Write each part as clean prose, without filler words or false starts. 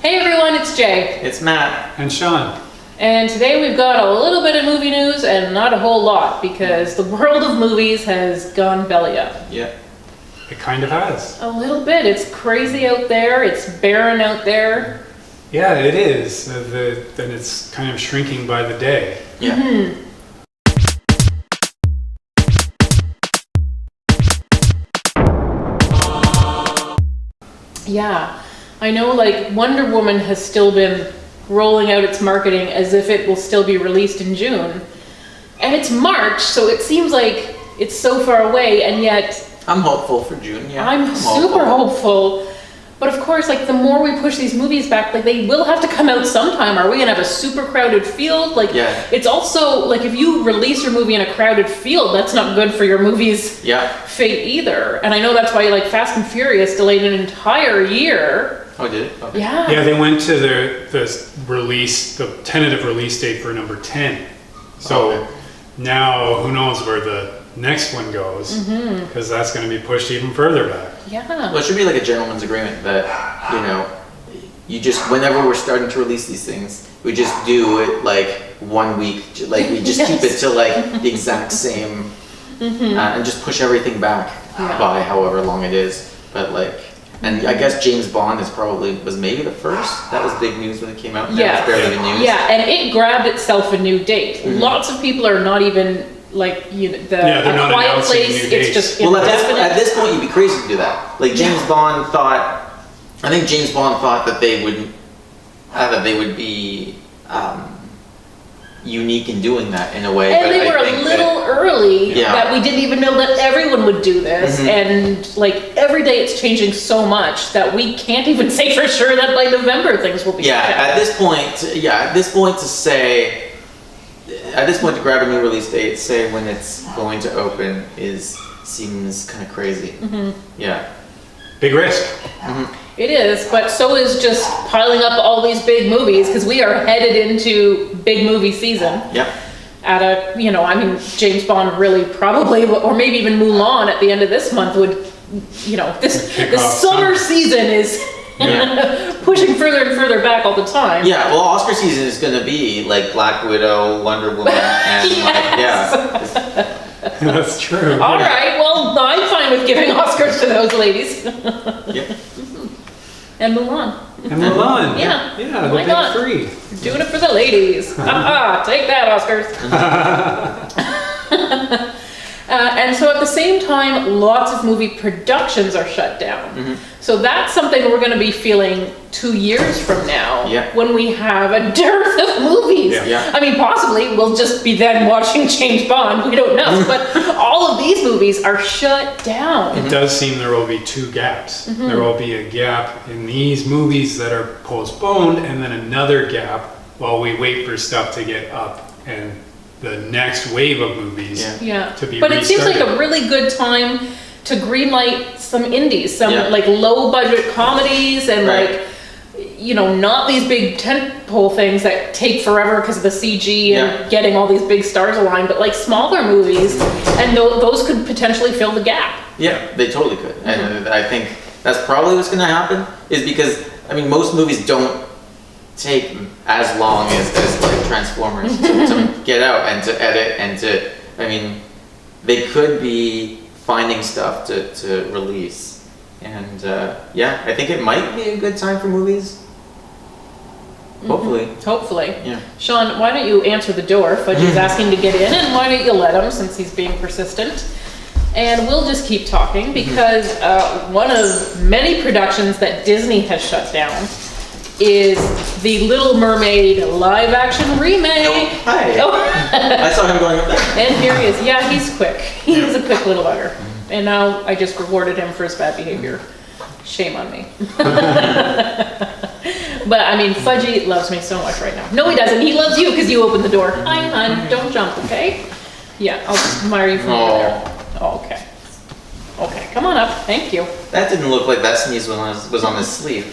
Hey everyone, it's Jay. It's Matt. And Sean. And today we've got a little bit of movie news and not a whole lot because the world of movies has gone belly up. Yeah. It kind of has. A little bit. It's crazy out there. It's barren out there. Yeah, it is. And it's kind of shrinking by the day. Yeah. Mm-hmm. Yeah. I know like Wonder Woman has still been rolling out its marketing as if it will still be released in June. And it's March, so it seems like it's so far away, and yet I'm hopeful for June, yeah. I'm super hopeful. But of course, like the more we push these movies back, like they will have to come out sometime. Are we gonna have a super crowded field? Like, yeah. It's also like if you release your movie in a crowded field, that's not good for your movie's fate either. And I know that's why like Fast and Furious delayed an entire year. Oh, did it? Okay. Yeah. Yeah, they went to the tentative release date for number 10. So now who knows where the next one goes, because that's going to be pushed even further back. Yeah. Well, it should be like a gentleman's agreement that, you just, whenever we're starting to release these things, we just do it like 1 week, like we just keep it to like the exact same, and just push everything back by however long it is. But like, and I guess James Bond was maybe the first. That was big news when it came out. Yeah. That was barely the news. Yeah, and it grabbed itself a new date. Lots of people are not even like they're not Quiet announcing Place. new It's dates. just Well, indefinite. at this point, you'd be crazy to do that. Like James Bond thought, I think James Bond thought that they would be unique in doing that in a way. And but they I were a think little early that we didn't even know that everyone would do this. And like every day it's changing so much that we can't even say for sure that by November things will be At this point to grab a new release date, say when it's going to open, seems kind of crazy. Yeah. Big risk. It is, but so is just piling up all these big movies because we are headed into big movie season. Yep. At James Bond really probably, or maybe even Mulan at the end of this month would, this summer season is pushing further and further back all the time. Yeah, well, Oscar season is going to be like Black Widow, Wonder Woman, and That's true. All right, well, I'm fine with giving Oscars to those ladies. And Mulan. Yeah. Yeah, Why the not? big three. Doing it for the ladies. Take that, Oscars. And so at the same time, lots of movie productions are shut down. So that's something we're going to be feeling 2 years from now when we have a dearth of movies. I mean, possibly we'll just be then watching James Bond. We don't know. But all of these movies are shut down. It does seem there will be two gaps. There will be a gap in these movies that are postponed, and then another gap while we wait for stuff to get up and the next wave of movies to be restarted. But it seems like a really good time to greenlight some indies, some like low budget comedies and not these big tentpole things that take forever because of the CG and getting all these big stars aligned, but like smaller movies, and those could potentially fill the gap. Yeah, they totally could. And I think that's probably what's going to happen, is because, most movies don't take as long as like Transformers to get out and to edit and to, they could be finding stuff to release. And I think it might be a good time for movies. Hopefully. Yeah. Sean, why don't you answer the door? Fudgy's asking to get in, and why don't you let him since he's being persistent? And we'll just keep talking because one of many productions that Disney has shut down is the Little Mermaid live action remake. Hi. I saw him going up there. And here he is. Yeah, he's quick. He's a quick little bugger. And now I just rewarded him for his bad behavior. Shame on me. But Fudgy loves me so much right now. No, he doesn't. He loves you because you opened the door. Hi, hon. Don't jump, okay? Yeah, I'll just admire you from over there. Oh, okay. Okay, come on up. Thank you. That didn't look like that sneeze was on his sleeve.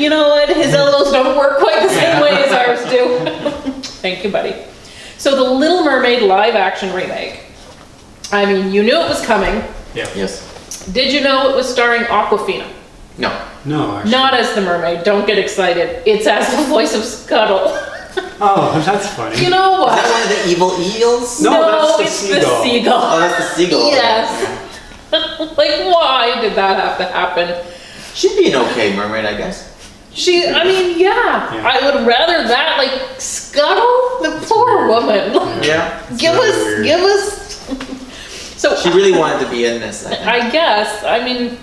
You know what? His elbows don't work quite the same way as ours do. Thank you, buddy. So the Little Mermaid live action remake. You knew it was coming. Yeah. Yes. Did you know it was starring Awkwafina? No. No, actually. Not as the mermaid. Don't get excited. It's as the voice of Scuttle. Oh, that's funny. You know Is what? that one of the evil eels? No, that's the it's seagull. the seagull. Oh, that's the seagull. Yes. Like, why did that have to happen? She'd be an okay mermaid, I guess. I mean, yeah. I would rather that, like, Scuttle? The poor woman. Yeah. Give really us. So She really wanted to be in this, I think. I guess. I mean,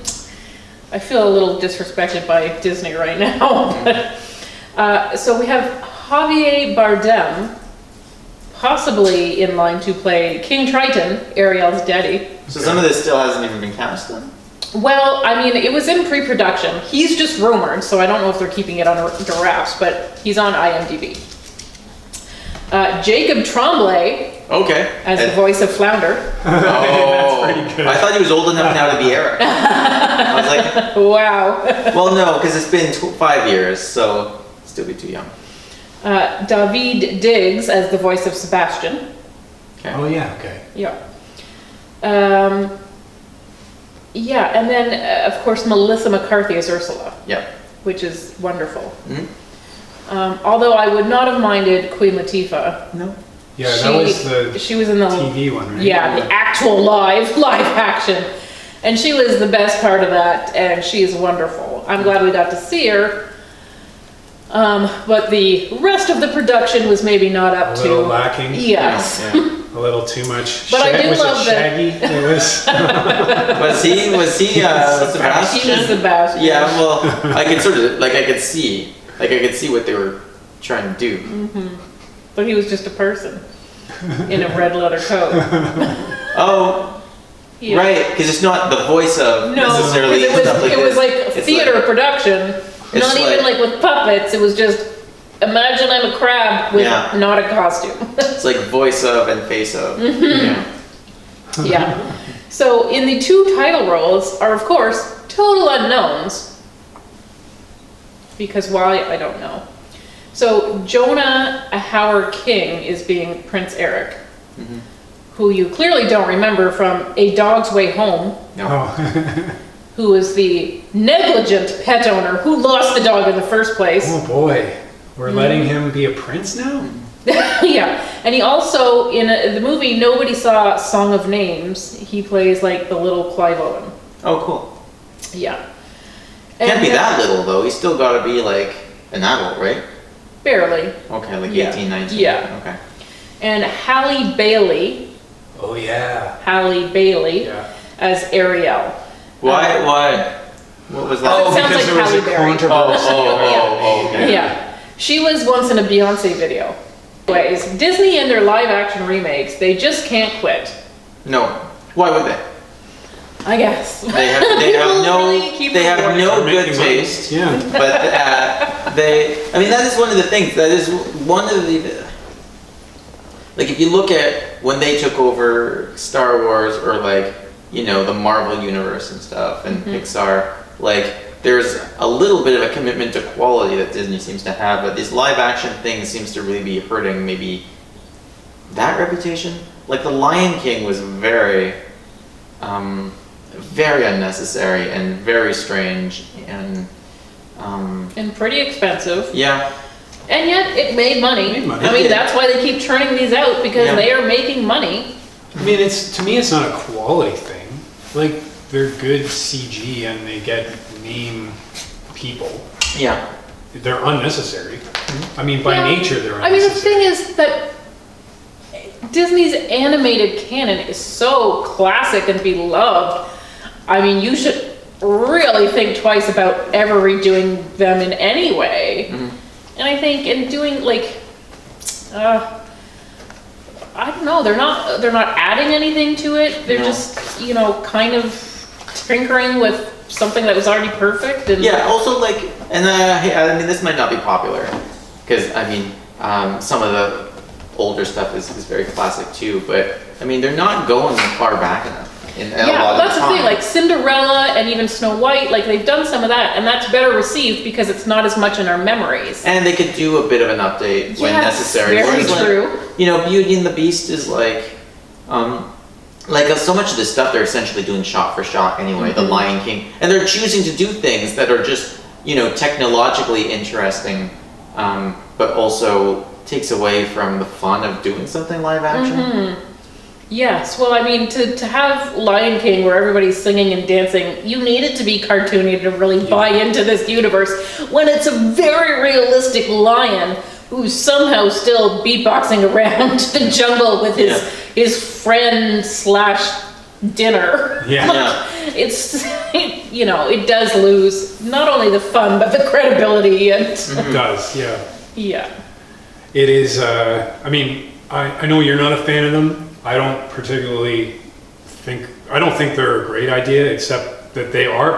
I feel a little disrespected by Disney right now. So we have Javier Bardem, possibly in line to play King Triton, Ariel's daddy. So some of this still hasn't even been cast then? Well, I mean, it was in pre-production. He's just rumored, so I don't know if they're keeping it under wraps, but he's on IMDb. Jacob Tremblay Okay. as the voice of Flounder. Oh, That's pretty good. I thought he was old enough now to be Eric. I was like, Wow. well, no, because it's been 5 years, so still be too young. David Diggs as the voice of Sebastian. Okay. Oh yeah, okay. Yeah. Yeah, and then, of course, Melissa McCarthy as Ursula, Yep. which is wonderful. Mhm. Although I would not have minded Queen Latifah. No. Yeah, that was the She was in the TV one, right? Yeah, the actual live action. And she was the best part of that, and she is wonderful. I'm glad we got to see her. But the rest of the production was maybe not up A to. little lacking. Yes. Yeah. A little too much. But I do was love it that- Shaggy? It was. Was he Sebastian? She was Sebastian. Yeah, well, I could sort of, I could see what they were trying to do. But he was just a person in a red leather coat. Oh, Yeah. right, because it's not the voice of No, necessarily because stuff like it was this. like It's theater production. It's Not even like with puppets. It was just, imagine I'm a crab with Yeah. not a costume. It's like voice of and face of. Yeah. Yeah. So in the two title roles are, of course, total unknowns. Because why, I don't know. So Jonah Howard King is being Prince Eric, who you clearly don't remember from A Dog's Way Home, No. Oh. who is the negligent pet owner who lost the dog in the first place. Oh boy, we're letting him be a prince now? Yeah, and he also, in the movie Nobody Saw Song of Names, he plays like the little Clive Owen. Oh, cool. Yeah. Can't be And, that little though. He's still got to be like an adult, right? Barely. Okay, like Yeah. 18, 19. Yeah. Okay. And Halle Bailey Oh yeah. as Ariel. Why? What was that? Oh, Oh, sounds because like there was Halle a Berry. controversy. Okay. Yeah. She was once in a Beyonce video. Anyways, Disney and their live action remakes, they just can't quit. No. Why would they? I guess. They have People no really keep they have rewarding. no They're good making money. taste. Yeah. But I mean, that is one of the things. That is one of the. Like, if you look at when they took over Star Wars or like, the Marvel universe and stuff and Pixar, like, there's a little bit of a commitment to quality that Disney seems to have, but these live action things seems to really be hurting maybe that reputation. Like, The Lion King was very unnecessary and very strange and And pretty expensive. yeah. And yet it made money. Made money. I It mean, did. that's why they keep churning these out, because Yeah. they are making money. I mean, to me, it's not a quality thing. Like, they're good CG and they get name people. Yeah. They're unnecessary. I mean, by Yeah. nature, they're I mean, the unnecessary. thing is that Disney's animated canon is so classic and beloved. I mean, you should really think twice about ever redoing them in any way. And I think in doing I don't know, they're not adding anything to it. They're No. just, kind of tinkering with something that was already perfect. And Yeah, also and I mean, this might not be popular, because I mean, some of the older stuff is very classic too, but I mean, they're not going far back enough. In a Yeah, lot of that's the thing, time. like Cinderella and even Snow White, like they've done some of that, and that's better received because it's not as much in our memories. And they could do a bit of an update when Yes, necessary. very Whereas, true. Beauty and the Beast is like, like so much of this stuff they're essentially doing shot for shot anyway. The Lion King, and they're choosing to do things that are just technologically interesting, but also takes away from the fun of doing something live action. Yes, well, I mean, to have Lion King where everybody's singing and dancing, you need it to be cartoony to really buy into this universe, when it's a very realistic lion who's somehow still beatboxing around the jungle with his friend / dinner. It's, it does lose not only the fun, but the credibility. And It does, yeah. Yeah. It is, I mean, I know you're not a fan of them. I don't think they're a great idea, except that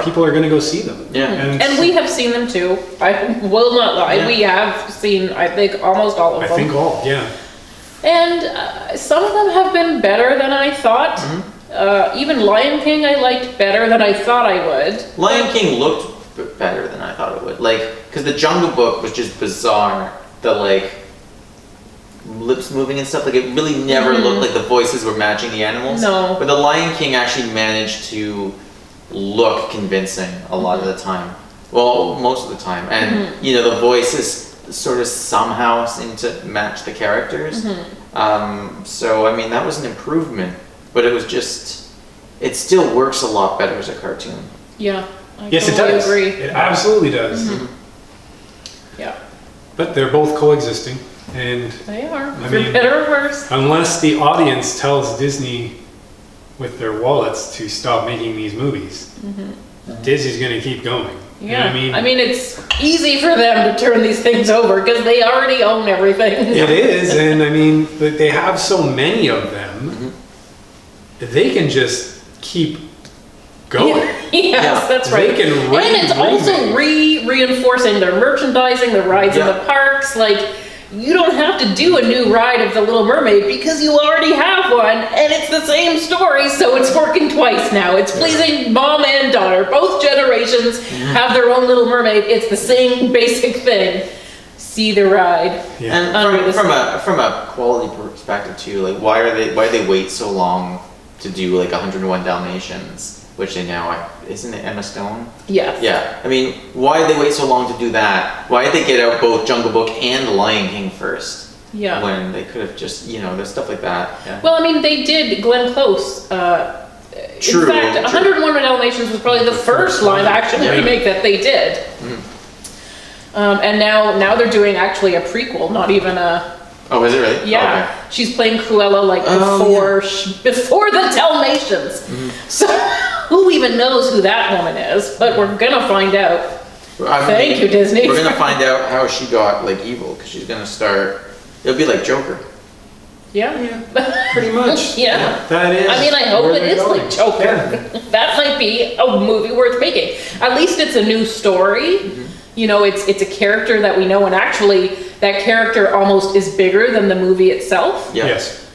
people are going to go see them. Yeah. And we have seen them too. I will not lie. Yeah. We have seen, I think, almost all of them. I think all, yeah. And some of them have been better than I thought. Even Lion King I liked better than I thought I would. Lion King looked better than I thought it would. Because the Jungle Book was just bizarre. The, lips moving and stuff, it really never looked like the voices were matching the animals. No. But the Lion King actually managed to look convincing a lot of the time. Well, most of the time. And, the voices sort of somehow seem to match the characters. So, I mean, that was an improvement. But it was just, it still works a lot better as a cartoon. Yeah. Yes, it does. Agree. It absolutely does. Yeah. But they're both coexisting. And they are, for better or worse. Unless the audience tells Disney with their wallets to stop making these movies, Disney's going to keep going. Yeah, you know what I mean, it's easy for them to turn these things over because they already own everything. It is, and I mean, but they have so many of them, they can just keep going. Yes, that's right. They can and it's also reinforcing their merchandising, the rides in the parks, you don't have to do a new ride of The Little Mermaid because you already have one, and it's the same story, so it's working twice now. It's pleasing mom and daughter. Both generations have their own Little Mermaid. It's the same basic thing. See the ride. Yeah. And from a quality perspective too, why they wait so long to do 101 Dalmatians? Which they now, isn't it Emma Stone? Yes. Yeah. I mean, why did they wait so long to do that? Why did they get out both Jungle Book and The Lion King first? Yeah. When they could have just, there's stuff like that. Yeah. Well, I mean, they did Glenn Close. True. In fact, 101 Dalmatians was probably the first live action remake that they did. And now they're doing actually a prequel, not even a... Oh, is it really? Yeah. Okay. She's playing Cruella before the Dalmatians. So who even knows who that woman is? But we're gonna find out. Thank you, Disney. We're gonna find out how she got evil, because she's gonna start. It'll be like Joker. Yeah. Pretty much. Yeah. That is. I mean, I hope it is like Joker. Yeah. That might be a movie worth making. At least it's a new story. It's a character that we know, and actually that character almost is bigger than the movie itself. Yeah. Yes.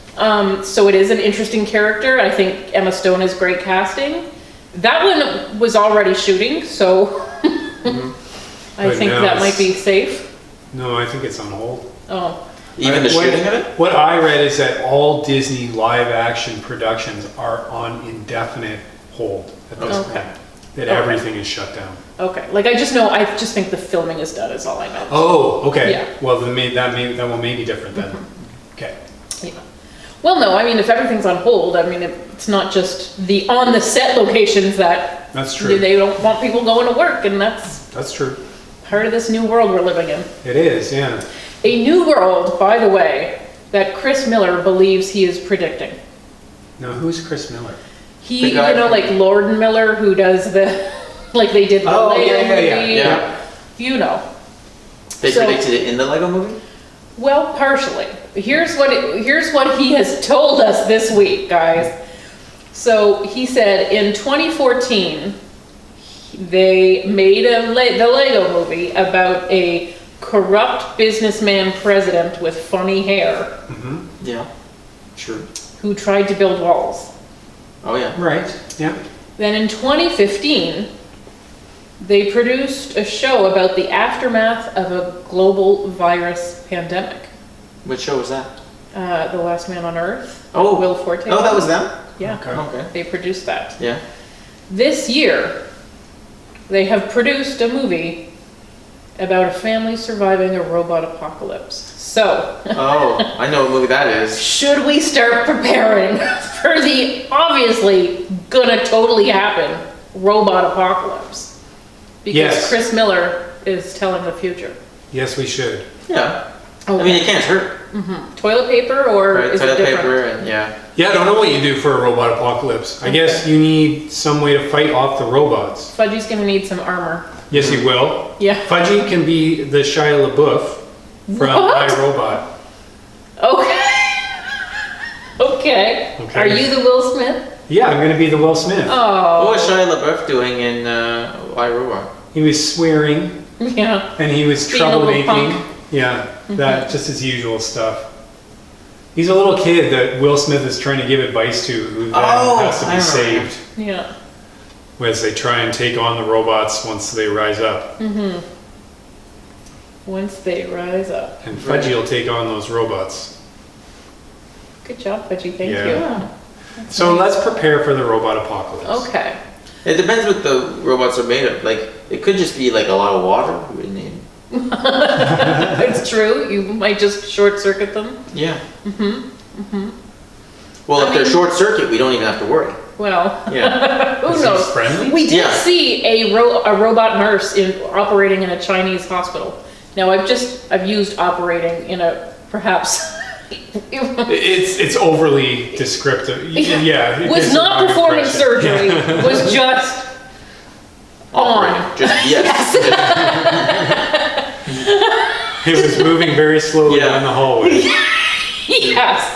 So it is an interesting character. I think Emma Stone is great casting. That one was already shooting, so I think that might be safe. No, I think it's on hold. Oh. Even the shooting of it? What I read is that all Disney live action productions are on indefinite hold at this point. That everything is shut down. Okay. I just think the filming is done is all I know. Oh, okay. Yeah. Well, that one may be different then. Okay. Yeah. Well, no, I mean, if everything's on hold, I mean, it's not just the on-the-set locations That's true. They don't want people going to work, and that's true. Part of this new world we're living in. It is, yeah. A new world, by the way, that Chris Miller believes he is predicting. Now, who's Chris Miller? He, Lord Miller, who does the, they did the Lego movie. Yeah. They predicted it in the Lego movie? Well, partially. Here's what he has told us this week, guys. So he said in 2014, they made the Lego movie about a corrupt businessman president with funny hair. Yeah, true. Who tried to build walls. Oh yeah. Right, yeah. Then in 2015, they produced a show about the aftermath of a global virus pandemic. Which show was that? The Last Man on Earth. Oh. Will Forte. Oh, that was them? Yeah. Okay. They produced that. Yeah. This year, they have produced a movie about a family surviving a robot apocalypse. So. Oh, I know what movie that is. Should we start preparing for the obviously gonna totally happen robot apocalypse? Because Yes. Chris Miller is telling the future. Yes, we should. Yeah. Okay. I mean, it can't hurt. Toilet paper or Right? is it Toilet different? paper and yeah. Yeah, I don't know what you do for a robot apocalypse. I guess you need some way to fight off the robots. Fudgy's gonna need some armor. Yes, you will. Yeah. Fudgy can be the Shia LaBeouf from What? iRobot. Okay. Okay. Okay. Are you the Will Smith? Yeah, I'm going to be the Will Smith. Oh. What was Shia LaBeouf doing in iRobot? He was swearing Yeah. and he was Being a little troublemaking. punk. Mm-hmm. Yeah, that just his usual stuff. He's a little kid that Will Smith is trying to give advice to, who then has to I be remember. saved Yeah. as they try and take on the robots once they rise up. Once they rise up. And Fudgy will take on those robots. Good job, Fudgy. Thank Yeah. So let's prepare for the robot apocalypse. you. Okay. It depends what the robots are made of. Like, it could just be like a lot of water we would need. It's true. You might just short circuit them. Yeah. Well, if they're short circuit, we don't even have to worry. Well, Yeah. who Is he knows? friendly? We did Yeah. see a robot nurse operating in a Chinese hospital. Now I've used operating in a perhaps It's overly descriptive. Yeah. it was gives not the wrong performing impression. surgery. Was just Operating. on. Just, yes. It was moving very slowly Yeah. down the hallway. Yes.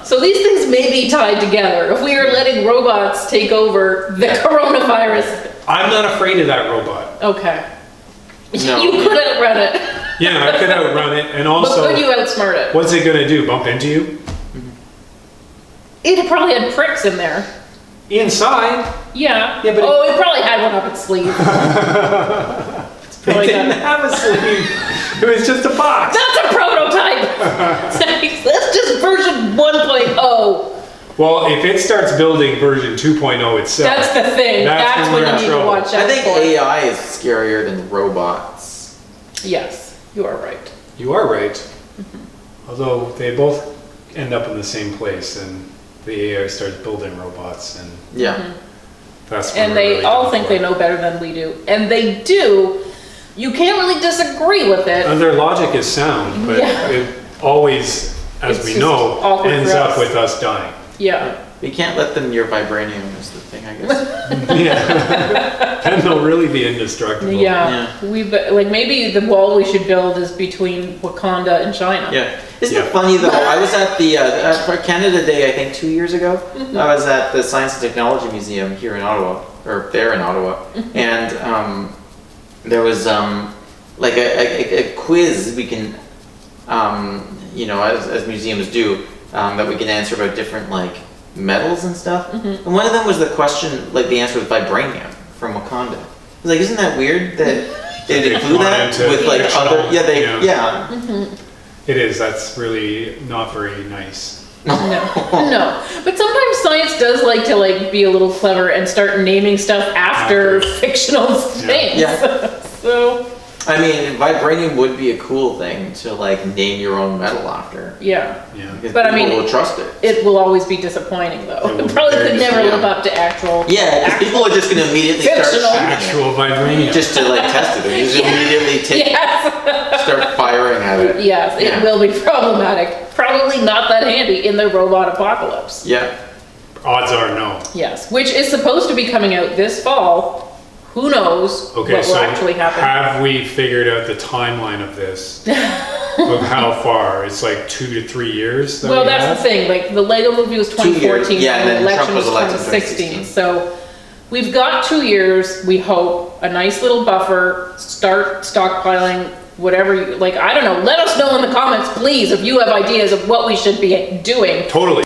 So these things may be tied together. If we are letting robots take over the coronavirus, I'm not afraid of that robot. okay. No. You could outrun it, Yeah, I could outrun it, and but also, could you outsmart it? what's it gonna do? Bump into you? It probably had pricks in there. Inside? Yeah. Yeah, but oh, it probably had one up its sleeve. It's It probably didn't got- have a sleeve. It was just a box. That's a prototype. That's just version 1.0. Well, if it starts building version 2.0 itself, That's the thing. That's That's when when we're you in need to trouble. watch out I think for. AI is scarier than robots. Yes, you are right. you are right. Although they both end up in the same place, and the AI starts building robots, and Yeah. that's when And we're they really all done think for. they know better than we do. And they do. You can't really disagree with it. And their logic is sound, but Yeah. it always, as It's we just know, awkward ends for up us. with us dying. Yeah. We can't let them near vibranium is the thing, I guess. Yeah. Then they'll really be indestructible. Yeah. Like maybe the wall we should build is between Wakanda and China. Yeah. Isn't Yeah. it funny though? I was at the for Canada Day, I think 2 years ago. I was at the Science and Technology Museum here in Ottawa, or there in Ottawa, and there was like a quiz we can, you know, as museums do, that we can answer about different like metals and stuff. And one of them was the question, like the answer was vibranium from Wakanda. I was like, isn't that weird that they include that wanted to with like fictional, other? Yeah, they yeah. yeah. It is. That's really not very nice. No. No. But sometimes science does like to be a little clever and start naming stuff after fictional things. Yeah. So, I mean, vibranium would be a cool thing to like name your own metal after. yeah. Yeah. Because But I people mean, will trust it. It will always be disappointing though. It will It be probably very could never disappointing. live up to actual. Yeah, because people are just going to immediately start Fictional. shooting it Actual vibranium. just to like test it. They just immediately Yes. start firing at it. Yes, it Yeah. will be problematic. Probably not that handy in the robot apocalypse. Yeah. Odds are no. Yes, which is supposed to be coming out this fall. Who knows Okay, what will so actually happen? have we figured out the timeline of this? Of how far? It's like 2 to 3 years. That Well, we that's have? the thing. Like the Lego movie was 2 years. 2014, Yeah, and the and then election Trump was was elected in 2016. So we've got 2 years. We hope a nice little buffer. Start stockpiling whatever you like. I don't know. Let us know in the comments, please, if you have ideas of what we should be doing. Totally.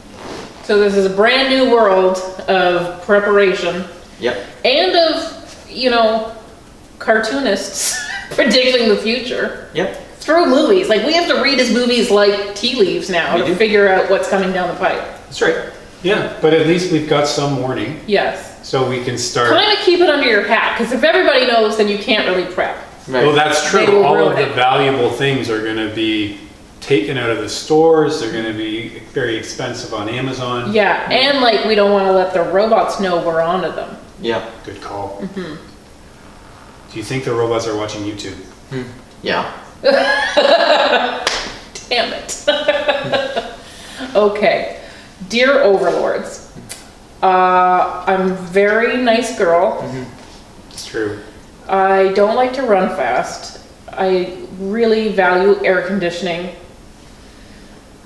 So this is a brand new world of preparation Yep. and of, you know, cartoonists predicting the future Yep. through movies. Like we have to read his movies like tea leaves now We to do. figure out what's coming down the pipe. That's right. Yeah, but at least we've got some warning, Yes. so we can start. Kind of keep it under your hat, because if everybody knows, then you can't really prep. Right. Well, that's They true. will All of ruin the it. valuable things are going to be taken out of the stores. They're going to be very expensive on Amazon. Yeah, and like we don't want to let the robots know we're onto them. Yeah. Good call. Do you think the robots are watching YouTube? Yeah. Damn it. Okay. Dear overlords, I'm a very nice girl. It's true. I don't like to run fast. I really value air conditioning.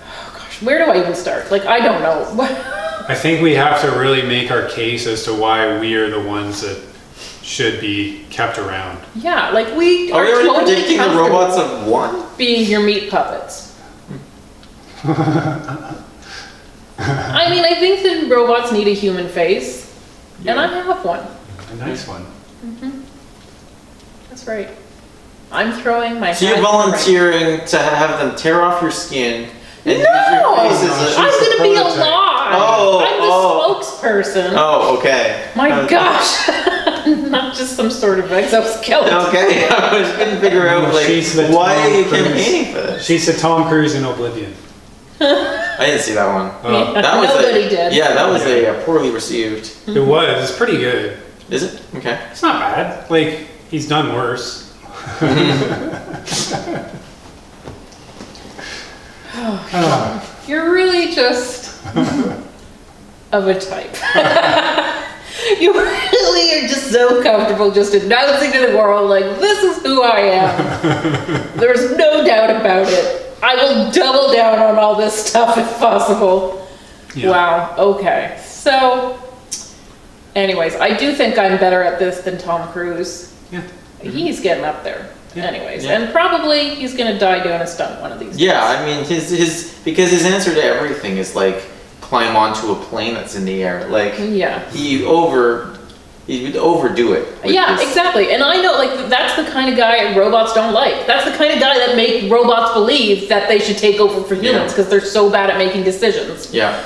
Oh gosh, where do I even start? Like, I don't know. I think we have to really make our case as to why we are the ones that should be kept around. Yeah, like we Are are we already totally predicting the comfortable robots of one? being your meat puppets. I mean, I think that robots need a human face, and I have one. A nice one. That's right. I'm throwing my So you're hat in the ring. volunteering to have them tear off your skin and use No! your face as a... I'm She's the gonna be prototype. alive. Oh, I'm the spokesperson. Oh, okay. My gosh. Not just some sort of exoskeleton. Okay, I just couldn't figure out, like, She's the why are you Tom Cruise. campaigning for this? She's the Tom Cruise in Oblivion. I didn't see that one. Oh. That was Nobody did. Yeah, that was a poorly received. It was. It's pretty good. Is it? Okay. It's not bad. Like, he's done worse. You're really just of a type. You really are just so comfortable just announcing to the world, like, this is who I am. There's no doubt about it. I will double down on all this stuff if possible. Yeah. Wow, okay. So, anyways, I do think I'm better at this than Tom Cruise. Yeah. He's getting up there. Yeah. Anyways, Yeah. and probably he's gonna die doing a stunt one of these days. Yeah, I mean, because his answer to everything is, like, climb onto a plane that's in the air. Like, Yeah. he would overdo it. with Yeah, this. exactly. And I know, like, that's the kind of guy robots don't like. That's the kind of guy that make robots believe that they should take over for humans because they're so bad at making decisions. Yeah.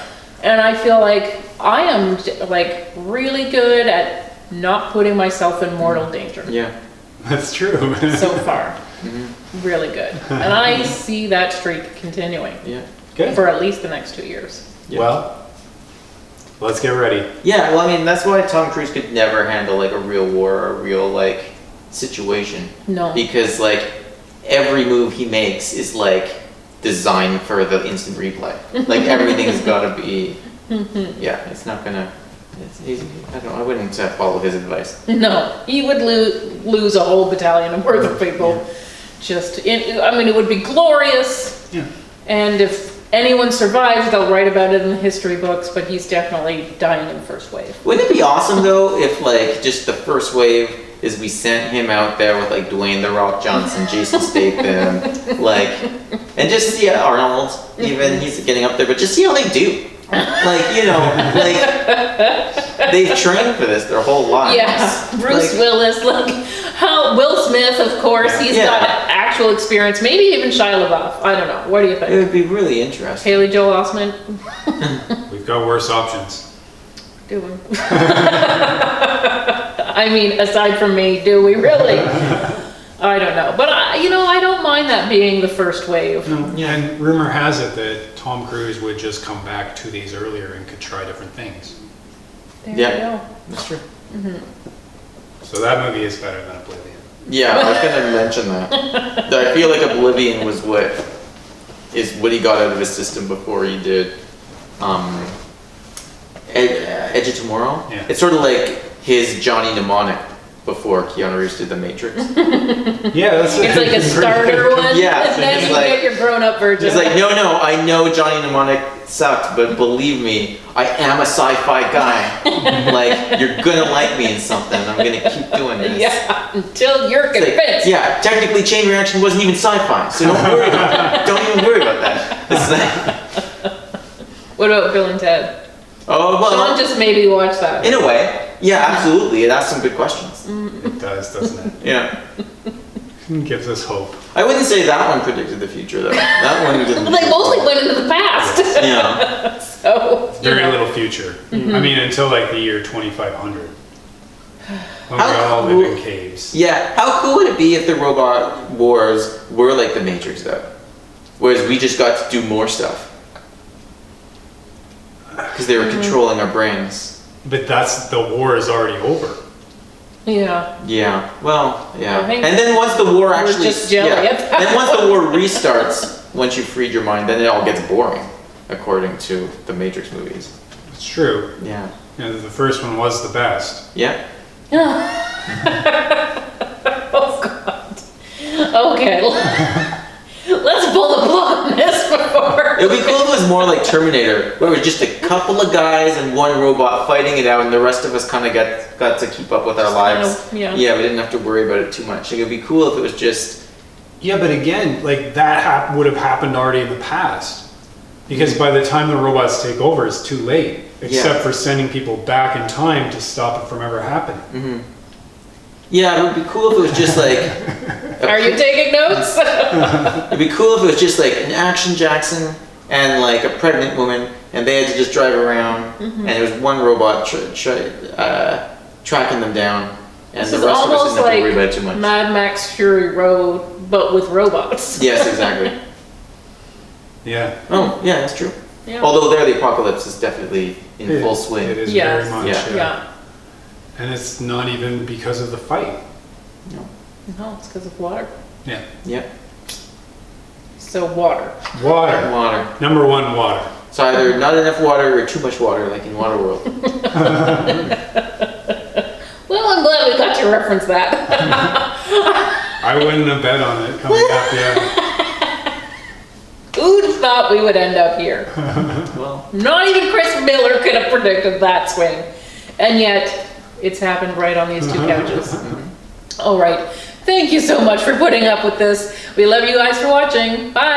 And I feel like I am, like, really good at not putting myself in mortal danger Yeah. That's true. so far. Really good. And I see that streak continuing Yeah. Good. for at least the next 2 years. Yeah. Well, let's get ready. Yeah, well, I mean, that's why Tom Cruise could never handle, like, a real war or a real, like, situation. No. Because, like, every move he makes is, like, designed for the instant replay. Like, everything's gotta be, yeah, it's not gonna, I don't know, I wouldn't follow his advice. No, he would lose a whole battalion worth of people. I mean, it would be glorious. Yeah. And if anyone survives, they'll write about it in the history books, but he's definitely dying in the first wave. Wouldn't it be awesome, though, if, like, just the first wave is we sent him out there with, like, Dwayne "The Rock" Johnson, Jason Statham, like, and just see Arnold, even, he's getting up there, but just see how they do. Like, you know, like, they've trained for this their whole lives. Yeah, Bruce Like, Willis, like, Will Smith, of course, he's Yeah. got actual experience. Maybe even Shia LaBeouf. I don't know. What do you It think? would be really interesting. Haley Joel Osment? We've got worse options. Do we? I mean, aside from me, do we really? I don't know. But, I don't mind that being the first wave. Yeah. And rumor has it that Tom Cruise would just come back 2 days earlier and could try different things. There Yeah. you go. That's true. So that movie is better than Oblivion. Yeah, I was gonna mention that. That I feel like Oblivion was what he got out of his system before he did Edge of Tomorrow. Yeah. It's sort of like his Johnny Mnemonic before Keanu Reeves did The Matrix. Yeah, that's It's like a starter one, Yeah, and then it's you like- get your grown-up version. He's like, no, I know Johnny Mnemonic sucked, but believe me, I am a sci-fi guy. Like, you're gonna like me in something. I'm gonna keep doing this. Yeah, until you're It's like, convinced. yeah, technically chain reaction wasn't even sci-fi, so don't worry about that. Don't even worry about that. It's like, What about Bill and Ted? oh, well, Sean just made me watch that. in a way, yeah, absolutely. It asks some good questions. It does, doesn't it? Yeah. Gives us hope. I wouldn't say that one predicted the future though. That one didn't. They mostly went into the past. Yeah. So Very little future. I mean, until like the year 2500. When we all live in caves. Yeah. How cool would it be if the robot wars were like the Matrix though? Whereas we just got to do more stuff. Because they were controlling our brains. But the war is already over. yeah. Yeah. Well, yeah. I think And then once the war actually, just jelly at that Then once the war restarts, once you freed your mind, then it all gets boring, according to the Matrix movies. It's true. Yeah. Yeah, the first one was the best. Yeah. Oh God. Okay. Let's pull the plug on this before. It would be cool if it was more like Terminator, where it was just a couple of guys and one robot fighting it out, and the rest of us kind of got to keep up with our lives. Yeah. Yeah, we didn't have to worry about it too much. Like, it would be cool if it was just. Yeah, but again, like that would have happened already in the past. Because by the time the robots take over, it's too late. Except for sending people back in time to stop it from ever happening. Mm-hmm. Yeah, it would be cool if it was just like. Are you taking notes? It'd be cool if it was just like an Action Jackson and like a pregnant woman, and they had to just drive around, and there was one robot tracking them down, and This the is rest of us almost didn't have to worry like about it too much. Mad Max Fury Road, but with robots. Yes, exactly. Yeah. Oh, yeah, that's true. Yeah. Although there, the apocalypse is definitely in full swing. It is Yes. very much. Yeah. Yeah. And it's not even because of the fight. No. No, it's because of water. Yeah. Yep. So water. Water. Water. Number one, water. So either not enough water or too much water, like in Waterworld. Well, I'm glad we got to reference that. I wouldn't have bet on it coming up, yeah. Who'd thought we would end up here? Well, Not even Chris Miller could have predicted that swing. And yet, it's happened right on these two couches. All right. Thank you so much for putting up with this. We love you guys for watching. Bye.